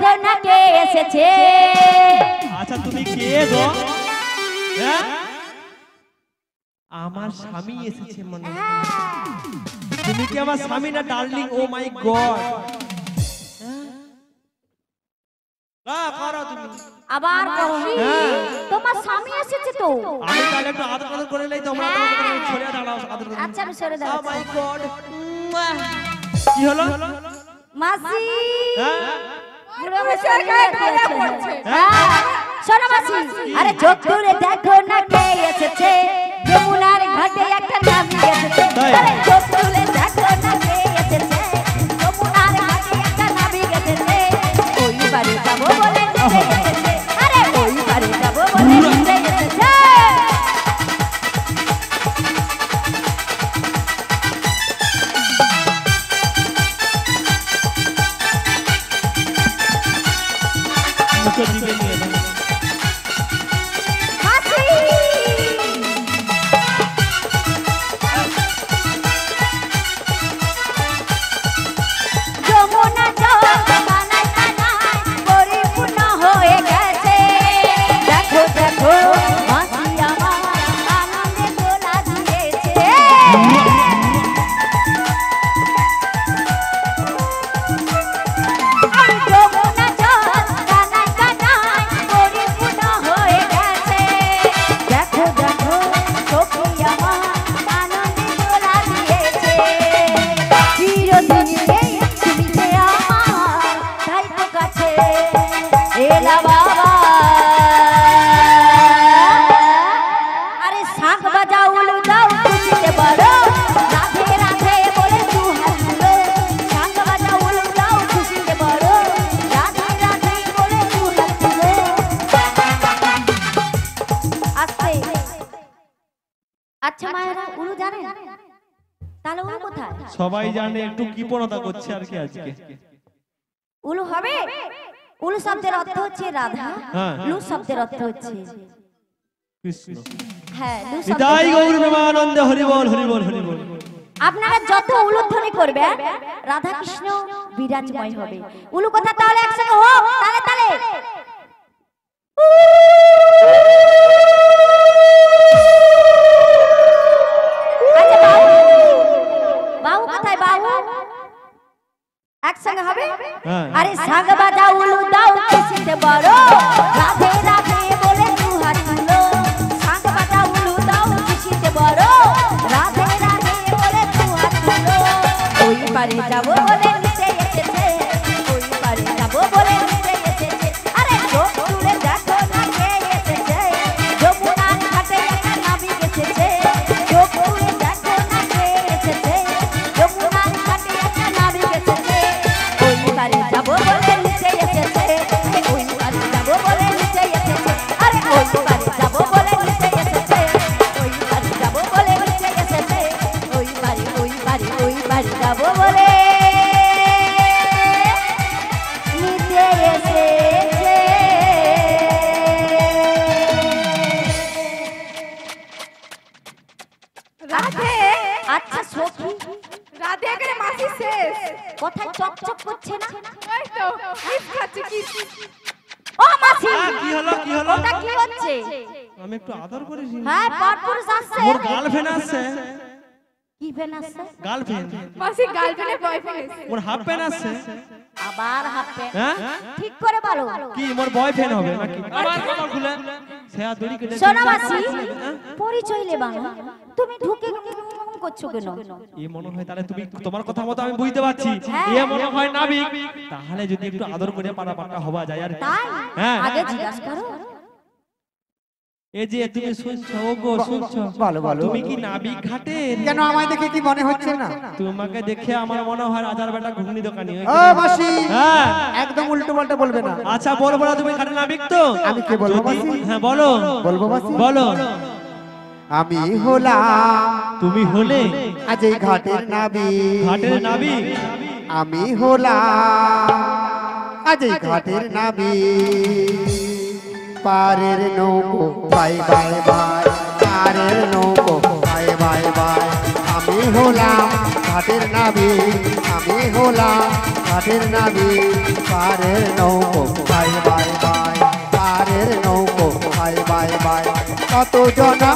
দেখো না কে এসেছে। আচ্ছা তুমি কে গো? হ্যাঁ আমার স্বামী এসেছে মনে হয়। তুমি কি আমার স্বামী না ডার্লিং? ও মাই গড। আবার তোমার স্বামী এসেছে তো। আমি তাহলে একটু আদর আদর করে নেই। তোমরা সরে দাঁড়াও আদর। আচ্ছা আমি সরে দাঁড়াও। ও মাই গড। কি হলো মাসি? বুড়ো মশাই গায়ে ধরে পড়ছে। শোনো মাসি, আরে চোখ তুলে দেখো না কে এসেছে। যমুনার ঘাটে একটা নাবি এসেছে। আরে চোখ তুলে দেখো না কে এসেছে। যমুনার ঘাটে একটা নাবি এসেছে। ওই বাড়ি যাবো বলে নিতে এসেছে। আরে ওই বাড়ি যাবো বলে নিতে এসেছে। সবাই জানে একটু কৃপণতা করছে আর কি আজকে। উলু হবে? উলু শব্দের অর্থ হচ্ছে রাধা। লু শব্দের অর্থ হচ্ছে কৃষ্ণ। হ্যাঁ, লু শব্দ। নিতাই গৌর প্রেমানন্দে হরি বল হরি বল হরি বল। আপনারা যত উলুধ্বনি করবেন রাধা কৃষ্ণ বিরাজময় হবে। উলু কথা তাহলে একসঙ্গে হোক, তালে তালে। আচ্ছা বাবু, বাবু কোথায় বাবু? একসঙ্গে হবে? আরে সাগ বাজা উলু দাও খুশিতে বড়, রাধে রাধে বলে দু হাত তুলো। সাগ বাজা উলু দাও খুশিতে বড়, রাধে রাধে বলে দু হাত তুলো। ওই পারে যাবো বলে নিতে এসেছে। ওই পারে যাবো বলে নিতে এসেছে। আরে চোখ তুলে দেখো না কে এসেছে। যমুনার ঘাটে একটা নাবিক এসেছে। চোখ তুলে দেখো না কে এসেছে। যমুনার ঘাটে একটা নাবিক এসেছে। ওই পারে যাবো বলে নিতে এসেছে। ওই পারে যাবো বলে নিতে এসেছে। আরে ওই পারে যাবো বলে নিতে এসেছে। ওই পারে যাবো বলে নিতে এসেছে। ওই পারে ওই পারে ওই পারে যাবো বলে নিতে এসেছে। রাধে। আচ্ছা সখী, রাধে এখানে মাসি শেষ। কোথায় চকচক করছে না? ওই তো কিস খাচ্ছে কিস। ও মাসি, কি হলো কি হলো? ওটা কি হচ্ছে? আমি একটু আদর করেছি। হ্যাঁ, পরপুরুষ আসছে। মোর গার্লফ্রেন্ড আসছে। কি ফেন আসছে? গার্লফ্রেন্ড। মাসি গার্লফ্রেন্ড বয়ফ্রেন্ড। মোর হাফ প্যান্ট আসছে। আবার হাফে। হ্যাঁ ঠিক করে বলো। কি মোর বয়ফ্রেন্ড হবে নাকি? আমার কপাল খুলে সেয়া দড়ি কেটে। শোনো মাসি, পরিচয় লেবা না। তুমি ঢুকে করছো কেন? এই মনে হয় তাহলে তুমি তোমার কথা মতো আমি বুঝতে পারছি। এই মনে হয় নাবিক। তাহলে যদি একটু আদর করে পাটা হওয়া যায় আর। তাই? হ্যাঁ আগে জিজ্ঞাসা করো। এই যে তুমি শুনছো গো শুনছো? বলো বলো। তুমি কি নাবিক ঘাটের? কেন আমায় দেখে কি মনে হচ্ছে না? তোমাকে দেখে আমার মনে হয় রাজার বেটা ঘুগনি দোকানি। ও মাসি, হ্যাঁ একদম উল্টো পাল্টা বলবে না। আচ্ছা বলবো না, তুমি ঘাটের নাবিক তো? আমি কে বলবো মাসি? হ্যাঁ বলো। বলবো মাসি? বলো। আমি হলাম, তুমি হলে আজ এই ঘাটের নাবিক। ঘাটের নাবিক? আমি হলাম আজ এই ঘাটের নাবিক। পারের নৌকো বাই বাই বাই, পারের নৌকো বাই বাই বাই, আমি হলাম ঘাটের নাবিক, আমি হলাম ঘাটের নাবিক। পারের নৌকো বাই বাই বাই, পারের নৌকো বাই বাই বাই। কত জনা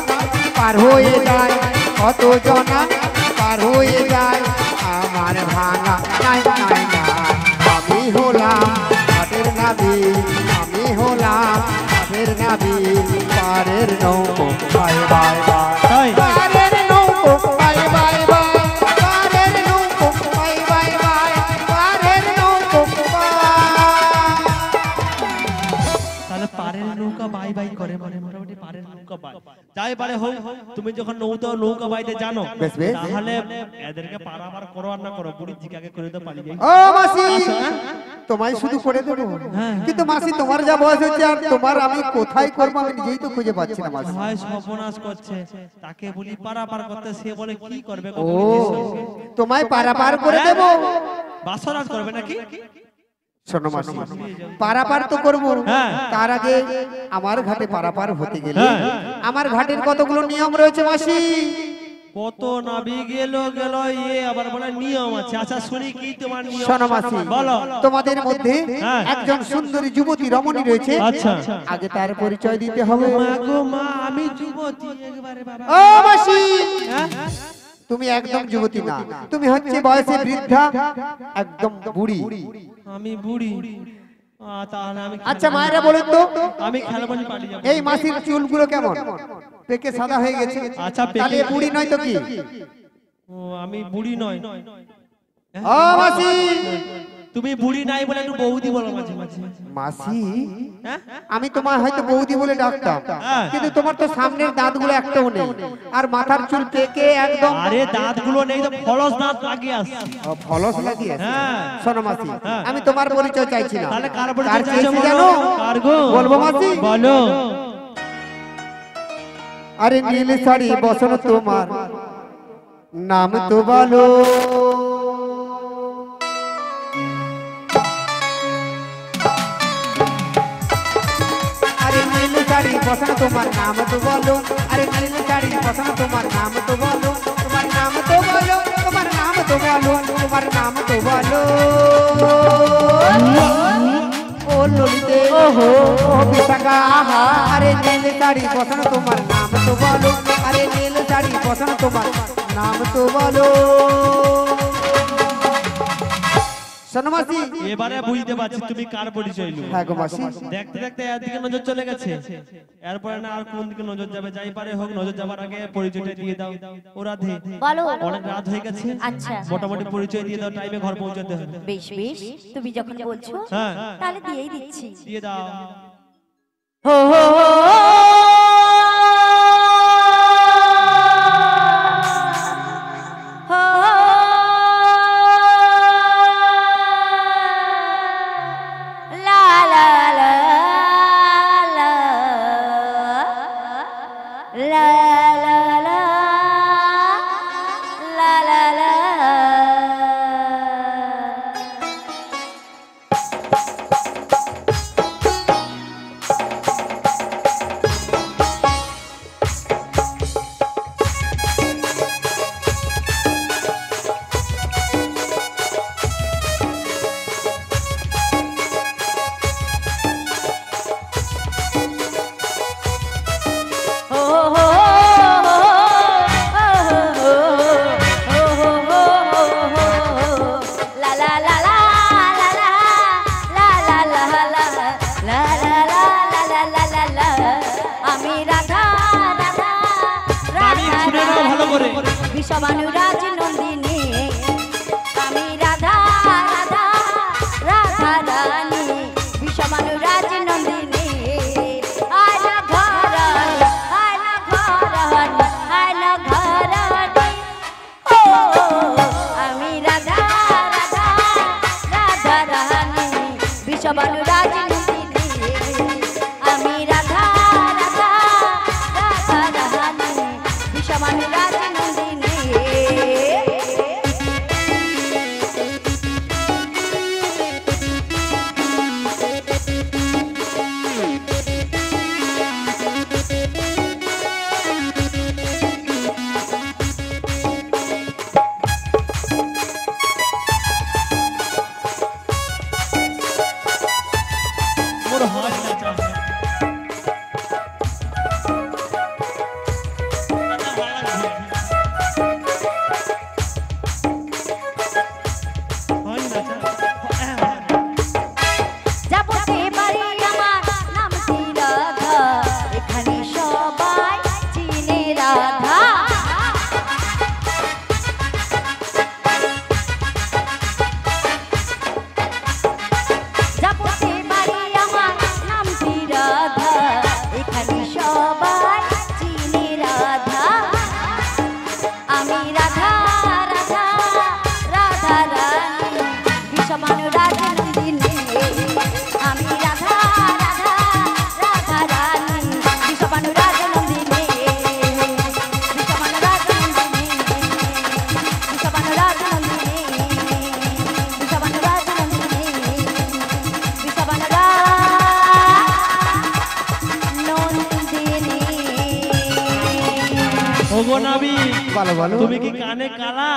পার হয়ে যায়, কত জনা পার হয়ে যায়, আমার ভাঙা নাই নাই না। আমি হলাম ঘাটের নাবিক, আমি হলাম ঘাটের নাবিক। পারের নৌকো বাই বাই বাই, তাই পারের নৌকো বাই বাই বাই, পারের নৌকো বাই বাই বাই, পারের নৌকো বাই। তাহলে পারের নৌকা বাই বাই করে, মানে মোটামুটি পারের নৌকা বাই যাই পারে হোক। তুমি যখন নৌকা বাইতে জানো, বেশ, বেশ। তাহলে এদেরকে পারাবার করো আর না করো, বুড়ি জিকাকে করে তো পালিয়ে যাই। ও মাসি, আসো, হ্যাঁ? তোমায় শুধু করে দেবো। হ্যাঁ। কিন্তু মাসি তোমার যা বয়স হচ্ছে, আর তোমার আমি কোথায় করবো আমি নিজেই তো খুঁজে পাচ্ছি না মাসি। ভাই সর্বনাশ করছে, তাকে বলি পারাপার করতে, সে বলে কি করবে? ও তোমায় পারাপার করে দেবো। বাসরাজ করবে নাকি? শোনো মাসি, পারাপার তো করবো, হ্যাঁ। তার আগে আমার ঘাটে পারাপার হতে গেলে হ্যাঁ। আমার ঘাটের কতগুলো নিয়ম রয়েছে মাসি। কত নাবি গেল আবার বলে নিয়ম আছে। আচ্ছা শুনি কি তোমার নিয়ম? শোনো মাসি, বলো। তোমাদের মধ্যে হ্যাঁ। একজন সুন্দরী যুবতী রমণী রয়েছে, আচ্ছা। আগে তার পরিচয় দিতে হবে। মা গো মা, আমি যুবতী একবারে বাবা। ও মাসি, হ্যাঁ? তুমি একদম যুবতী না, তুমি হচ্ছে বয়সে বৃদ্ধা, একদম বুড়ি। আমি বুড়ি। তাহলে আমি আচ্ছা মায়েরা বলেন তো, আমি খেলবো না, পালিয়ে যাবো। এই মাসির চুলগুলো কেমন? পেকে সাদা হয়ে গেছে। আচ্ছা, পেকে- তাহলে বুড়ি নয় তো কি? ও আমি বুড়ি নয়। ও মাসি, তুমি বুড়ি নাই বলে একটু বৌদি বলো মাঝে মাঝে। মাসি হ্যাঁ? আমি তোমার হয়তো বৌদি বলে ডাকতাম, হ্যাঁ। কিন্তু তোমার তো সামনের দাঁতগুলো একটাও নেই, আর মাথার চুল পেকে একদম। আরে দাঁতগুলো নেই তো ফলস দাঁত লাগিয়ে আসছে। ও, ফলস লাগিয়ে আছে। হ্যাঁ। শোনো মাসি, হ্যাঁ। আমি তোমার পরিচয় চাইছি না। তাহলে কার পরিচয় কার চাইছো চাইছি বলো? জানো? কার গো? বলবো মাসি? বলো। আরে নীল শাড়ি বসন তোমার নাম তো বলো। আরে নীল শাড়ি বসন তোমার নাম তো বলো, আরে নীল শাড়ি বসন তোমার নাম তো বলো, তোমার নাম তো বলো, তোমার নাম তো বলো, তোমার নাম তো বলো। ও ললিতে ওহো ও বিশাখা আহা, আরে নীল শাড়ি বসন তোমার নাম তো বলো, আরে নীল শাড়ি বসন তোমার নাম তো বলো। শোনো মাসি, এবারে বুঝতে পারছি তুমি কার পরিচয় লো। হ্যাঁ গো মাসি, দেখতে দেখতে একদিকে নজর চলে গেছে, এরপরে না আর কোন দিকে নজর যাবে? যাই পারে হোক, নজর যাবার আগে পরিচয়টা দিয়ে দাও। ও রাধে, বলো। অনেক রাত হয়ে গেছে, আচ্ছা। মোটামুটি পরিচয় দিয়ে দাও, টাইমে ঘর পৌঁছাতে হবে। বেশ বেশ, তুমি যখন বলছো হ্যাঁ। তাহলে দিয়েই দিচ্ছি। দিয়ে দাও। হো হো হো হো লা লা লা লা লা লা লা লা লা লা। বিষবানুরাজ নন্দিনী, আমি রাধা রাধা রাধা রানী, বিষবানুরাজ নন্দিনী। আয় না ঘরান, আয় না ঘরান, আয় না ঘরানি। ও আমি রাধা রাধা রাধা রানী, বিষবানুরাজ নন্দিনী। আমি রাধা রাধা রাধা রানী, বিষবানুরাজ নন্দিনী। নাবি বলো বলো তুমি কি কানে কালা?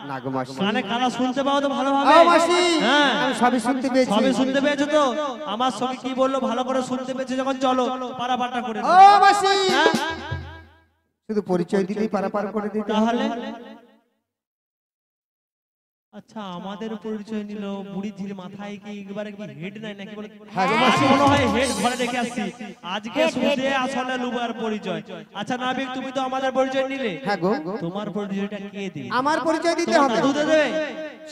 না গো মাসি কানে কালা শুনতে পাও তো ভালোভাবে? ও মাসি হ্যাঁ আমি সবই শুনতে পেয়েছি সবে শুনতে পেয়েছো তো? আমার সঙ্গে কি বললো ভালো করে শুনতে পেয়েছো যখন চলো পারাপারটা করে ও দাও। মাসি হ্যাঁ? শুধু পরিচয় দিলেই পারাপার করে দিতে তাহলে আচ্ছা আমাদের পরিচয় নিল বুড়ি ঝির মাথায় কি একবারে কি হেড নাই নাকি বলে? হ্যাঁ গো আজকে মাসি মনে হয় হেড ঘরে রেখে আসছি আজকে শুনতে আসলে লুবার পরিচয়। আচ্ছা নাবিক তুমি তো আমাদের পরিচয় নিলে হ্যাঁ গো তোমার পরিচয়টা কে দিবে? আমার পরিচয় দিতে তোমার হবে দাদু দেবে?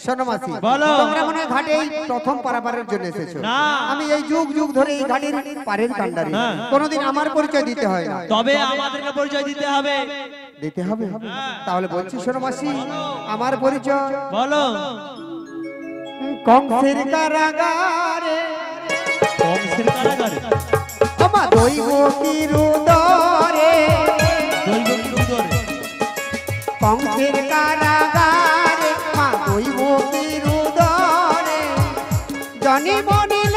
শোনো মাসি বলো। তোমরা মনে হয় ঘাটে এই প্রথম পারাপারের জন্য এসেছো না। আমি এই যুগ যুগ ধরে এই ঘাটের পারের কান্ডারি হ্যাঁ। কোনোদিন আমার পরিচয় দিতে হয় না তবে আমাদেরকে পরিচয় দিতে হবে। দিতে হবে তাহলে বলছি শোনো মাসি আমার পরিচয় বলো। কংসের কারাগারে কংসের কারাগারে আমার দৈব কিরুদরে দৈব কিরুদরে কংসের কারাগারে মা দৈব কিরুদরে জনি বনিল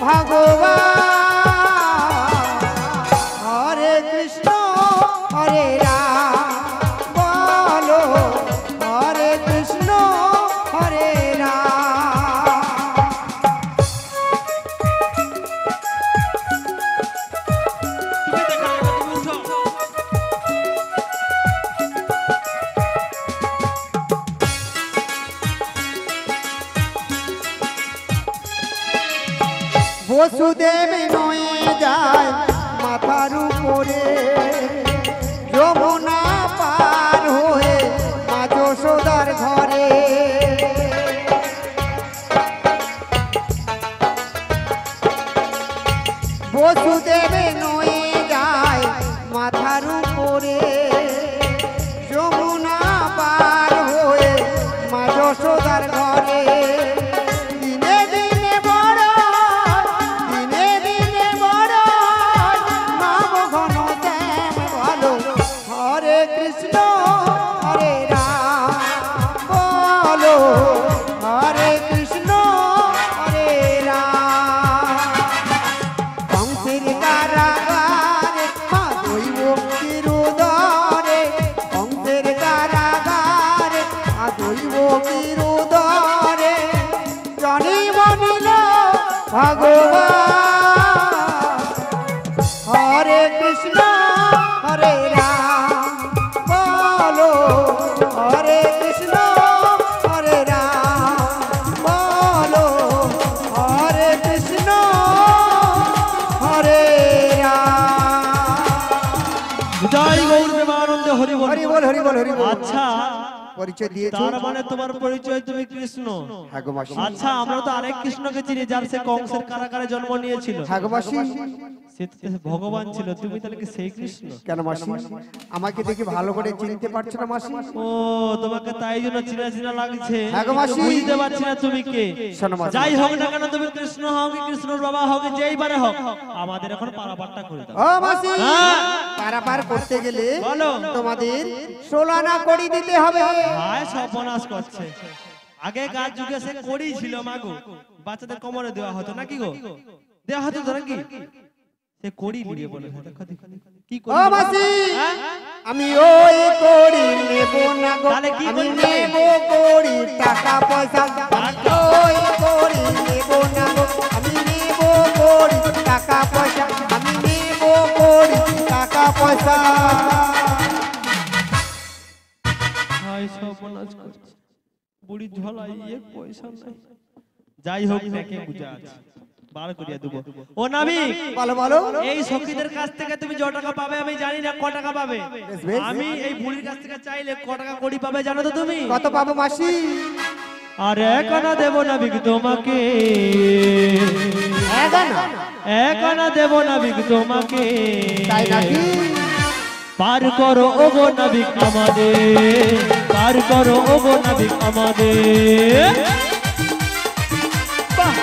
ভগবান হরে কৃষ্ণ হরে রাম বলো হরে কৃষ্ণ হরে রাম তুমি দেখা তুমি উঠো। বসুদেব নয়ে যায় মাথার উপরে যমুনা পার হয়ে মা যশোদার ঘরে বসুদেব নয়ে যায় মাথার উপরে যমুনা পার হয়ে মা যশোদার ঘরে দিনে দিনে বড় দিনে দিনে বড় নাম ঘন শ্যাম ভালো হরে কৃষ্ণ হরে রাম বলো হরে কৃষ্ণ হরে রাম কংসের কারাগারে মা দৈব কিরুদরে কংসের কারাগারে মা দৈব কিরুদরে জনি বনিল ভগবান হরে কৃষ্ণ হরে রাম বলো হরে কৃষ্ণ হরে রাম বলো হরে কৃষ্ণ হরে রাম জয় গৌর প্রেমানন্দে হরি বল। হরি বল হরি বল হরি বল আচ্ছা পরিচয় দিয়েছো তার মানে তোমার পরিচয় তুমি কৃষ্ণ। হ্যাঁ গো মাসি আচ্ছা আমরা তো আরেক কৃষ্ণকে চিনি যার সে কংসের কারাগারে জন্ম নিয়েছিল। হ্যাঁ গো মাসি সে তো ভগবান ছিল তুমি তাহলে কি সেই কৃষ্ণ? কেন মাসি আমাকে দেখে ভালো করে চিনতে পারছো না মাসি ও তোমাকে তাই জন্য চিনা চিনা লাগছে হ্যাঁ গো মাসি। কিন্তু বুঝতে পারছি না তুমি কে। শোনো মাসি। যাই হোক না কেন তুমি কৃষ্ণ হও কি কৃষ্ণর বাবা হও কি যেইবারে হোক আমাদের এখন পারাপারটা করে দাও। ও মাসি হ্যাঁ। পারাপার করতে গেলে বলো। তোমাদের 16 আনা কড়ি দিতে হবে হায় সর্বনাশ করছে। আগেকার যুগে সে কড়ি ছিল মাগো বাচ্চাদের কোমরে দেওয়া হতো নাকি গো? দেওয়া হতো তো নাকি? সে কড়ি নিয়ে বলে দেখো দেখো কি ও করি মাসি হ্যাঁ? আমি ওই কড়ি নেব না গো তাহলে কি আমি করবে? নেব কড়ি টাকা পয়সা ওই কড়ি নেব না গো আমি নেব কড়ি টাকা পয়সা আমি নেব কড়ি টাকা পয়সা হায় সর্বনাশ করছে। বুড়ি ঝলাই পয়সা নাই। যাই হোক দেখে বুঝা আছে বার করিয়া দেব। ও নাবিক বলো বলো এই সখীদের কাছ থেকে তুমি যত টাকা পাবে আমি জানি না ক টাকা পাবে। বেশ, বেশ। আমি এই বুড়ির কাছ থেকে চাইলে ক টাকা কড়ি পাবে জানো তো তুমি? কত পাবো মাসি আর এক আনা দেব নাবিক তোমাকে, এক আনা দেব নাবিক তোমাকে। তাই নাকি পার করো ওগো নাবিক আমাদের, পার করো ওগো নাবিক আমাদের। বাহ!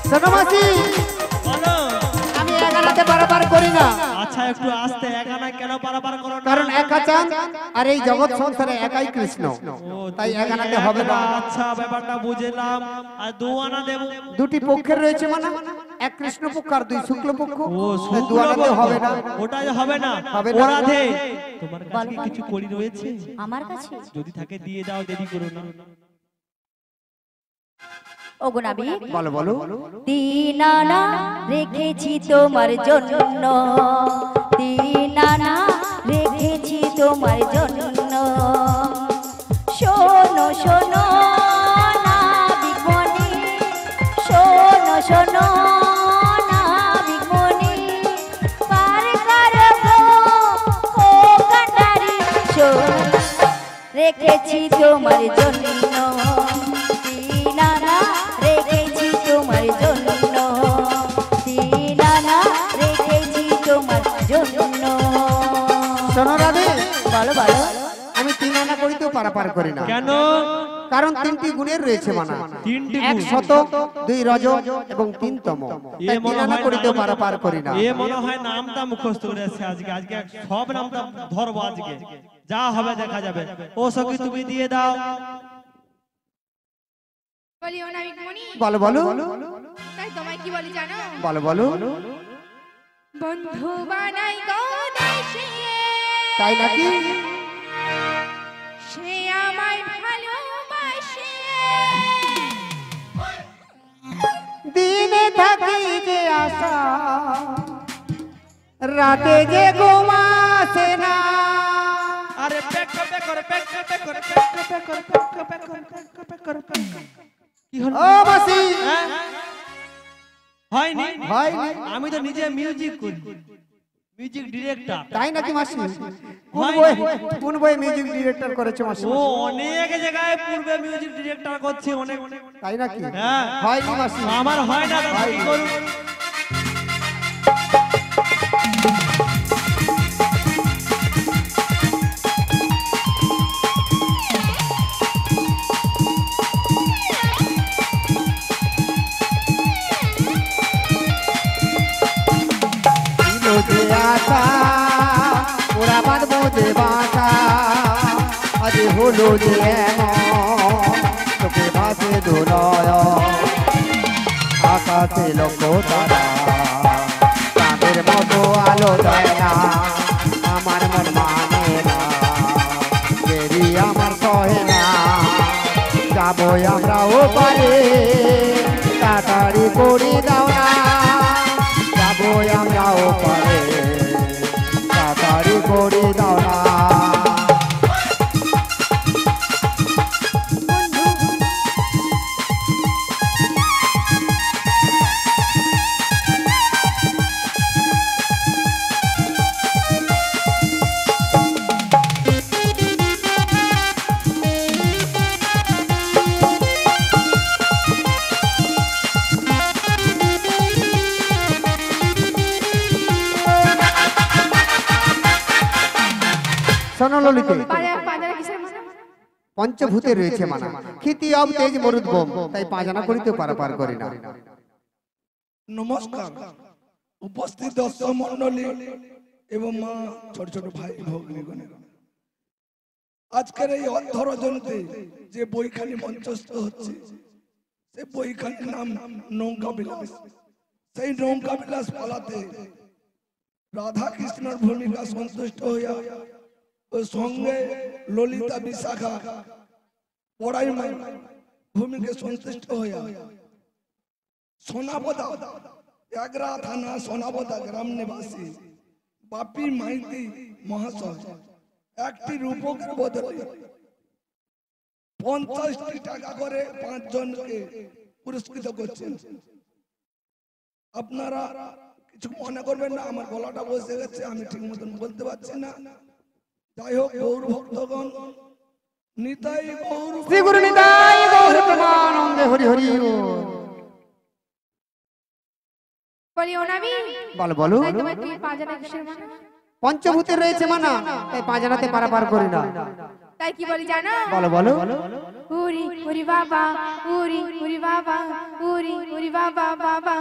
শোনো মাসি বলো। আমি 11তে বারবার করি না আচ্ছা আচ্ছা একটু আস্তে, একানা কেন পারাপার করো না? কারণ একা চাঁদ আর এই জগৎ সংসারে একাই কৃষ্ণ, তাই একানাতে হবে না। আচ্ছা ব্যাপারটা বুঝলাম। আর দুয়ানা দেব, দুটি পক্ষের রয়েছে মানে, এক কৃষ্ণ পক্ষ আর দুই শুক্ল পক্ষ, ও তাই দুয়ানাতে হবে না। ওটাই হবে না। হবে না। ও রাধে, তোমার কাছে কি কিছু করি রয়েছে? আমার কাছে যদি থাকে দিয়ে দাও, দেরি করো না। ওগো নাবি বলো বলো। দিনানা রেখেছি তোমার জন্য, দিনানা রেখেছি তোমার জন্য, শোনো শোনো নাবিকমণি, শোনো শোনো নাবিকমণি, পার করবো ও কান্ডারি, শোনো রেখেছি তোমার জন্য, দিনানা রেখেছি তোমার জন্য, দিনানা রেখেছি তোমার জন্য। শোনো রাধে, বলো বলো। আমি তিন আনা করিতেও পারাপার করি না। কেন? কারণ তিনটি গুণের রয়েছে মানা, তিনটি এক গুণ। শত, দুই রজ এবং তিন তম, এ তাই তিন মনে আনা হয় করিতেও নামটা- পারাপার করি না। এ মনে হয় নামটা মুখস্থ করে আছে আজকে। আজকে সব নামটা ধরবো আজকে, যা হবে দেখা যাবে। ও সখী তুমি দিয়ে দাও। বলি ও নাবিকমণি, বলো বলো। তাই তোমায় কি বলি জানো? বলো বলো। বন্ধু বানাই গো দেশে, তাই নাকি? সে আমায় ভালোবাসে, দিনে থাকি যে আশা, রাতে যে ঘুমাসে না। আরে পেক পেক করে পেক পেক করে পেক পেক করে পেক পেক করে পেক করে পেক করে। কি হলো? ও মাসি, হ্যাঁ? হয়নি? হয়নি। আমি তো নিজে মিউজিক করি, মিউজিক ডিরেক্টর। তাই নাকি মাসি? কোন হয় বই, নাকি? কোন বই মিউজিক ডিরেক্টর করেছে মাসি? ও অনেক জায়গায় পূর্বে মিউজিক ডিরেক্টর করছে অনেক। তাই নাকি? হ্যাঁ। হয়নি মাসি। আমার হয় না, দাদা কি করব? দিলো যে আশা, ওরা বাঁধবো যে বাসা, আজ হলো যে এমন, তোকে ভাসে দোলয়, আকাশে লক্ষ তারা, চাঁদের মতো আলো দেয় না, আমার মন মানে না, দেরি আমার সহে না, যাবো আমরাও পারে, তাড়াতাড়ি করে দাও না, যাবো আমরাও পারে, তাড়াতাড়ি করে দাও না। শোনো ললিতে, পাঁজারা কিসের মানে? পঞ্চভূতে রয়েছে মানা, খিতি অব তেজ মরুদ বোম, তাই পাজানা করিতে পারাপার করি না। নমস্কার উপস্থিত দর্শক মন্ডলী এবং মা ছোট ছোট ভাই ভগ্নীগণের, আজকের এই অধ্যরজনতে যে বইখানি মঞ্চস্থ হচ্ছে, সে বইখানির নাম নৌকা বিলাস। সেই নৌকা বিলাস পালাতে রাধা কৃষ্ণের ভূমিকা সন্তুষ্ট হইয়া ও সঙ্গে ললিতা বিশাখা পড়াই ভূমিকে সন্তুষ্ট হইয়া সোনাবদা এগরা থানা সোনাবদা গ্রাম নিবাসী বাপি মাইতি মহাশয় একটি রূপকের বদলে 50টি টাকা করে 5 জনকে পুরস্কৃত করছেন। আপনারা কিছু মনে করবেন না, আমার গলাটা বসে গেছে, আমি ঠিক মতন বলতে পারছি না। যাই হোক, গৌর ভক্তগণ, নিতাই গৌর শ্রী গুরু নিতাই গৌর প্রেমানন্দে হরি হরি বল। বলি ও নাবি, বলো বলো। তাই তোমায় কি পাঁজারা কিসের মানে? পঞ্চভূতে রয়েছে মানা, তাই পাজানাতে পারাপার করি না। তাই কি বলি জানো? বলো বলো। উরি উরি বাবা, উরি উরি বাবা, উরি উরি বাবা বাবা।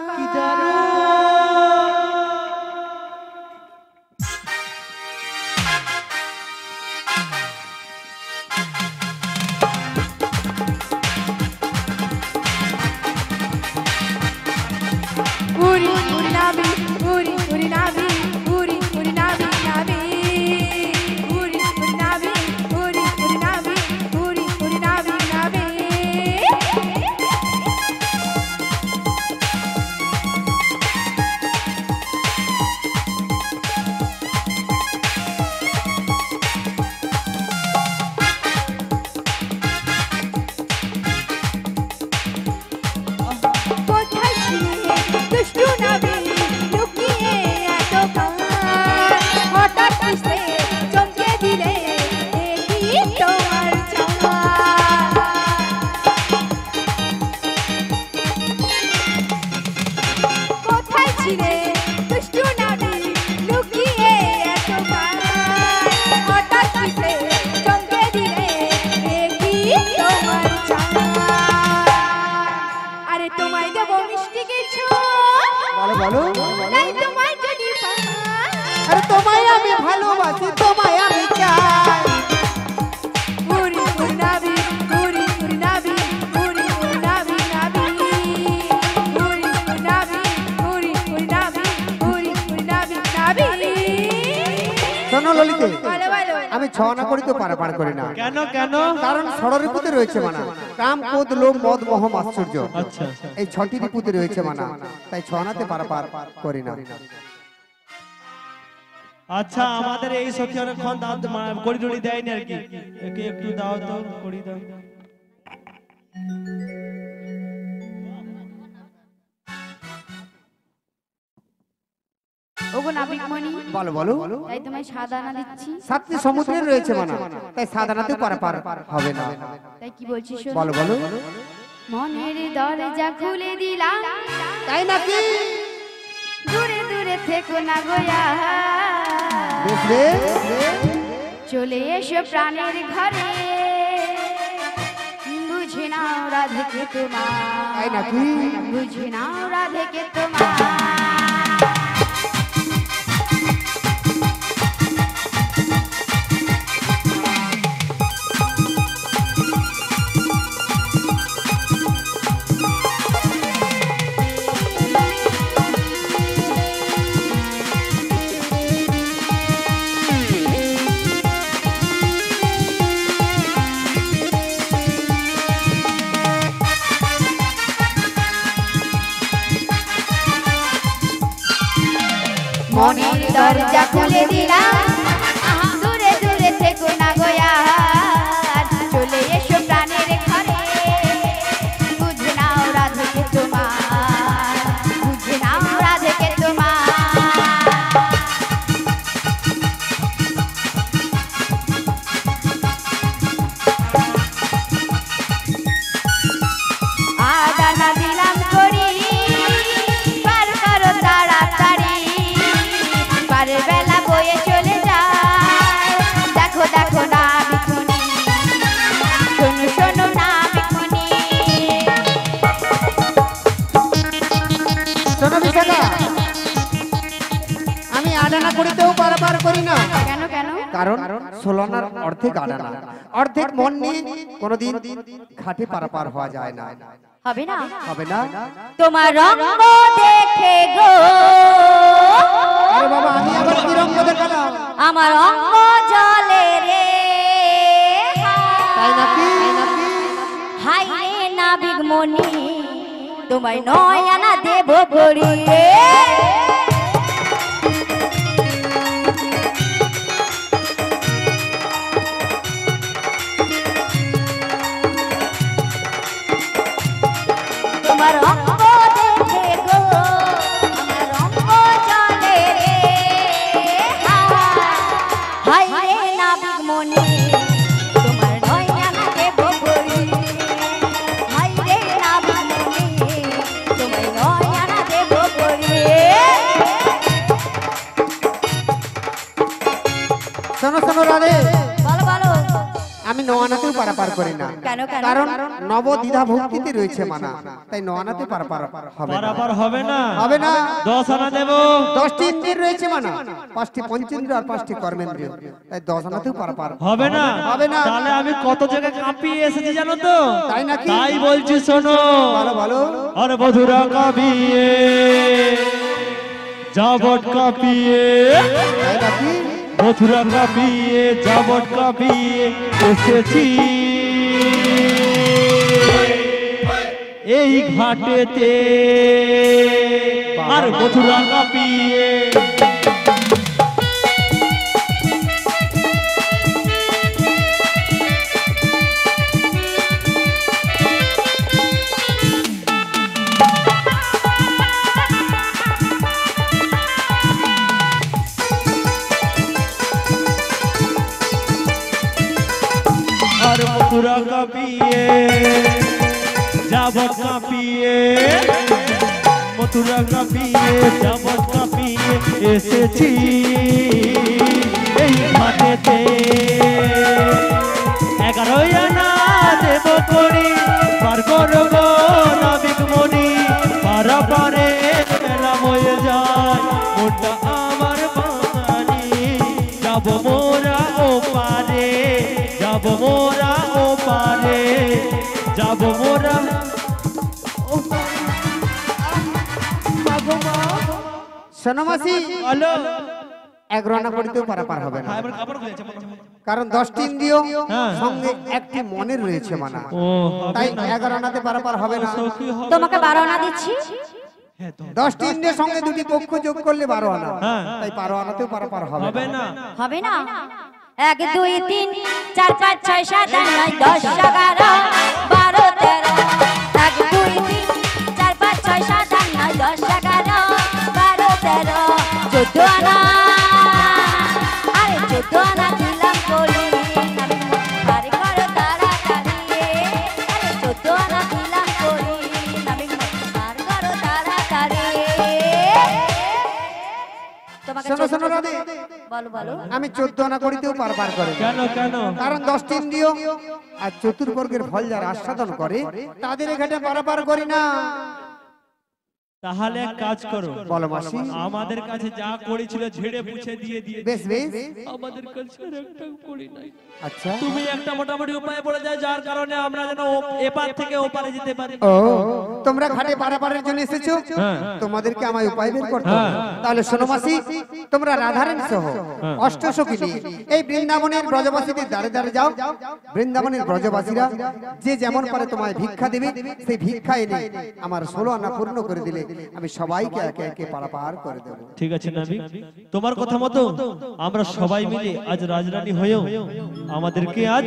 ভালোবাসি তোমায় আমি চাই উরি উরি নাবি উরি উরি নাবি উরি উরি নাবি নাবি উরি উরি নাবি উরি উরি নাবি উরি উরি নাবি নাবি শোনো ললিতে বলো বলো আমি ছনা করি তো পারাপার করি না কেন কেন? কারণ ষড়রিপুতে রয়েছে মানা কাম ক্রোধ লোভ মদ মোহ মাৎসর্য আচ্ছা এই 6টি রিপুতে রয়েছে মানা তাই ছনাতে পারাপার করি না আচ্ছা আমাদের এই সখী অনেকক্ষণ কড়ি টড়ি দেয়নি আর কি, একে একটু দাও তো কড়ি দাও। ওগো নাবিকমণি বলো বলো তাই তোমায় সাদা আনা দিচ্ছি 7টি সমুদ্রে রয়েছে মানা তাই সাধারণত পারাপার হবে না তাই কি বলছিস শোন। বলো বলো মনের দরজা খুলে দিলাম তাই নাকি দূরে দূরে থেকো না গোয়া বেশ বেশ চলে এসো প্রাণের ঘরে বুঝে নাও রাধেকে তোমার তাই নাকি বুঝে নাও রাধেকে তোমার মনের দরজা খুলে দিলাম দূরে দূরে থেকো না গোয়া চলে এসো প্রাণের ঘরে বুঝে নাও রাধেকে তোমার বুঝে নাও রাধেকে তোমার আদানা দিলাম করি পার করো তাড়াতাড়ি পারের বেলা বয়ে চলে যায় দেখো দেখো না বিকুনি শোনো শোনো না বিকুনি শোনো বিশাখা আমি আডানা করিতেও পারাপার করি না কেন কেন কারণ সোলনার অর্ধেক আডানা অর্ধেক মন নিয়ে কোনোদিন ঘাটে পারাপার হওয়া যায় না হবে না হবে না তোমার রঙ্গ দেখে গো আরে বাবা আমি আবার কি রঙ দেখালাম আমার অঙ্গ জলে রে তাই নাকি হাই রে নাবিক মনি তোমায় নয়না দেব করি তোমার অঙ্গ দেখে গো আমার অঙ্গ জলে রে হাই রে নাবিক মনি তোমার নয়না দেব করি হাই রে নাবিক মনি তোমায় নয়না দেব করি শোনো শোনো রাধে বলো বলো আমি নয়ানাতেও পারাপার করি না কেন কেন কারণ নবদ্বিধা ভক্তিতে রয়েছে মানা তাই নয়ানাতে পারাপার হবে না পারাপার হবে না? হবে না 10 আনা দেব। 10টি ইন্দ্রিয় রয়েছে মানা 5টি পঞ্চেন্দ্রিয় আর 5টি কর্মেন্দ্রিয় তাই 10 আনাতেও পারাপার হবে না? হবে না। তাহলে আমি কত জায়গায় কাঁপিয়ে এসেছি জানো তো? তাই নাকি? তাই বলছি শোনো। বলো বলো আর মধুরা কাঁপিয়ে যাবট কাঁপিয়ে তাই নাকি মথুরা কাঁপিয়ে যাবট কাঁপিয়ে এসেছি এই ঘাটেতে আর মথুরা কাঁপিয়ে আর মথুরা কাঁপিয়ে যাবট কাঁপিয়ে মথুরা কাঁপিয়ে যাবট কাঁপিয়ে এসেছি এই ঘাটেতে 11 আনা দেব করি পার করব নাবিক মনি পারাপারে মেলা হয়ে যায় ওটা আমার বাঙালি যাব মোরা ও পারে, যাব মোরা ও পারে, যাব মোরা ও পারে। মাগো মা শোনো মাসি, হ্যালো, এক রান্না করিতেও পারাপার হবে না, আবার আবার বলেছে কারণ 10টি ইন্দ্রিয় হ্যাঁ। সঙ্গে একটি মনের রয়েছে মানা, ও হবে তাই না। 11 আনাতে পারাপার হবে না। সখী হবে তোমাকে 12 আনা দিচ্ছি। হ্যাঁ তো 10টি ইন্দ্রিয়ের সঙ্গে দুটি পক্ষ যোগ করলে 12 আনা, হ্যাঁ। তাই 12 আনাতেও পারাপার হবে হবে না। না। হবে না। 1 2 3 4 5 6 7 8 9 10 11 12 13 1 2 3 4 5 6 7 8 9 10 11 12 13 14 আনা। আরে 14 আনা দিলাম কলি নাবিক মুখ পার করো তাড়াতাড়ি। আরে 14 আনা দিলাম কলি নাবিক মুখ পার করো তাড়াতাড়ি। তোমাকে শোনো শোনো রাধে, বলো বলো। আমি 14 আনা করিতেও পারাপার করে না। কেন কেন? কারণ 10টি ইন্দ্রিয় আর চতুর্বর্গের ফল যারা আস্বাদন করে তাদের এখানে পারাপার করি না। তাহলে এক কাজ করো, বলো মাসি। আমাদের কাছে যা করেছিল ঝেড়ে মুছে দিয়ে দিয়ে বেশ বেশ, আমাদের কাছে আর একটাও করি নাই। আচ্ছা। তুমি একটা মোটামুটি উপায় বলে যায় যার কারণে আমরা যেন এপার থেকে ওপারে যেতে পারি। ও, তোমরা ঘাটে পারাপারের জন্য এসেছো, হ্যাঁ। তোমাদেরকে আমায় উপায় বের করতে হবে। হ্যাঁ। তাহলে শোনো মাসি, তোমরা রাধারানী সহ হ্যাঁ। অষ্টসখী নিয়ে এই বৃন্দাবনের ব্রজবাসীদের দ্বারে দ্বারে যাও। বৃন্দাবনের ব্রজবাসীরা যে যেমন পারে তোমায় ভিক্ষা দেবে, সেই ভিক্ষা এনে আমার 16 আনা পূর্ণ করে দিলে আমি সবাইকে একে একে পারাপার করে দেব। ঠিক আছে নাবি, তোমার কথা মতো আমরা সবাই মিলে আজ রাজরানী হয়েও আমাদেরকে আজ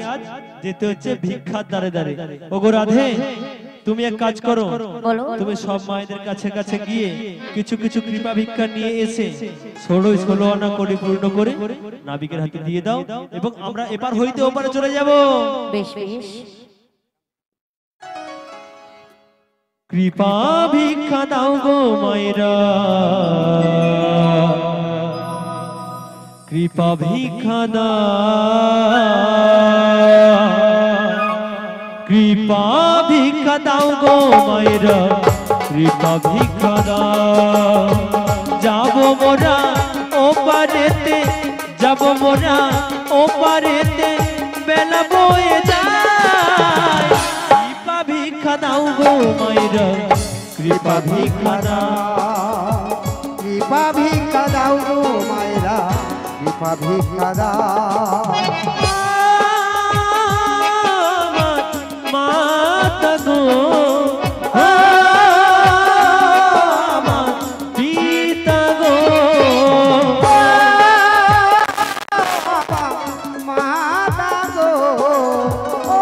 যেতে হচ্ছে ভিক্ষার দ্বারে দ্বারে। ওগো রাধে, তুমি এক কাজ করো, বলো। তুমি সব মায়েদের কাছে কাছে গিয়ে কিছু কিছু কৃপা ভিক্ষা নিয়ে এসে 16 আনা করে পূর্ণ করে নাবিকের হাতে দিয়ে দাও এবং আমরা এপার হইতে ওপারে চলে যাব। বেশ বেশ। কৃপা ভিক্ষা দাও গো মায়েরা, কৃপা ভিক্ষা দাও, কৃপা ভিক্ষা দাও গো মায়েরা, কৃপা ভিক্ষা দাও। যাব মোরা ওপারেতে, যাব মোরা ওপারেতে, বেলা বয়ে যায়। কৃপা ভিক্ষা দাও গো মায়েরা, কৃপা ভিক্ষা দাও। কৃপা ভিক্ষা দাও গো মায়েরা, কৃপা ভিক্ষা দাও। মাতা গো, পিতা গো, মাতা গো, ও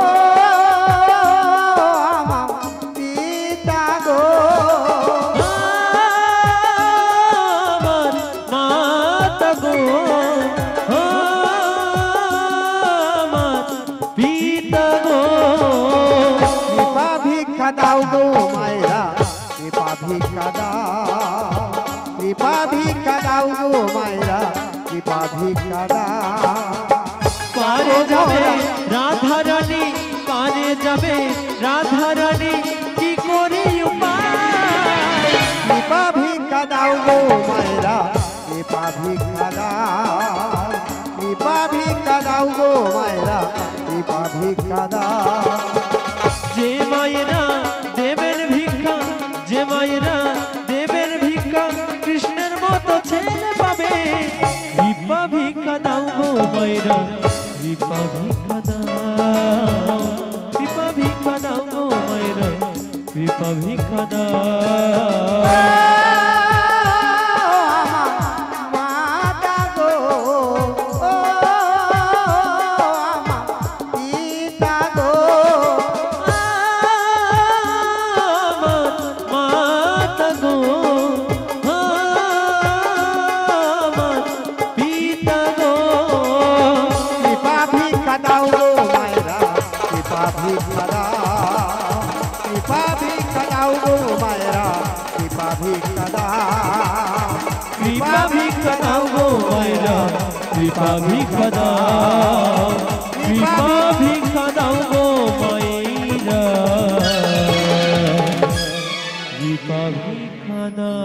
আমার পিতা গো। আমার মাতা গো, আমার পিতা গো। কৃপা ভিক্ষা দাও গো মায়েরা, কৃপা ভিক্ষা দাও। কৃপা ভিক্ষা দাও গো মায়েরা, কৃপা ভিক্ষা দাও। পারে যাবে রাধা রানী, পারে যাবে রাধা রানী, কি করি উপায়? কৃপা ভিক্ষা দাও গো মায়েরা, কৃপা ভিক্ষা দাও। কৃপা ভিক্ষা দাও গো মায়েরা, কৃপা ভিক্ষা দাও। যে মায়েরা দেবের ভিক্ষা, যে মায়েরা দেবের ভিক্ষা, কৃষ্ণের মতো ছেলে পাবে। কৃপা ভিক্ষা দাও গো মায়েরা, কৃপা ভিক্ষা দাও, কৃপা ভিক্ষা দাও গো মায়েরা, কৃপা ভিক্ষা দাও। মাতা গো, ও আমার পিতা গো। আমার মাতা গো, আমার পিতা গো। কৃপা ভিক্ষা দাও গো মায়েরা, কৃপা ভিক্ষা দাও। কৃপা ভিক্ষা দাও গো মায়েরা, কৃপা ভিক্ষা দাও। কৃপা ভিক্ষা দাও গো মায়েরা, কৃপা ভিক্ষা দাও, কৃপা ভিক্ষা দাও গো মায়েরা, কৃপা ভিক্ষা দাও।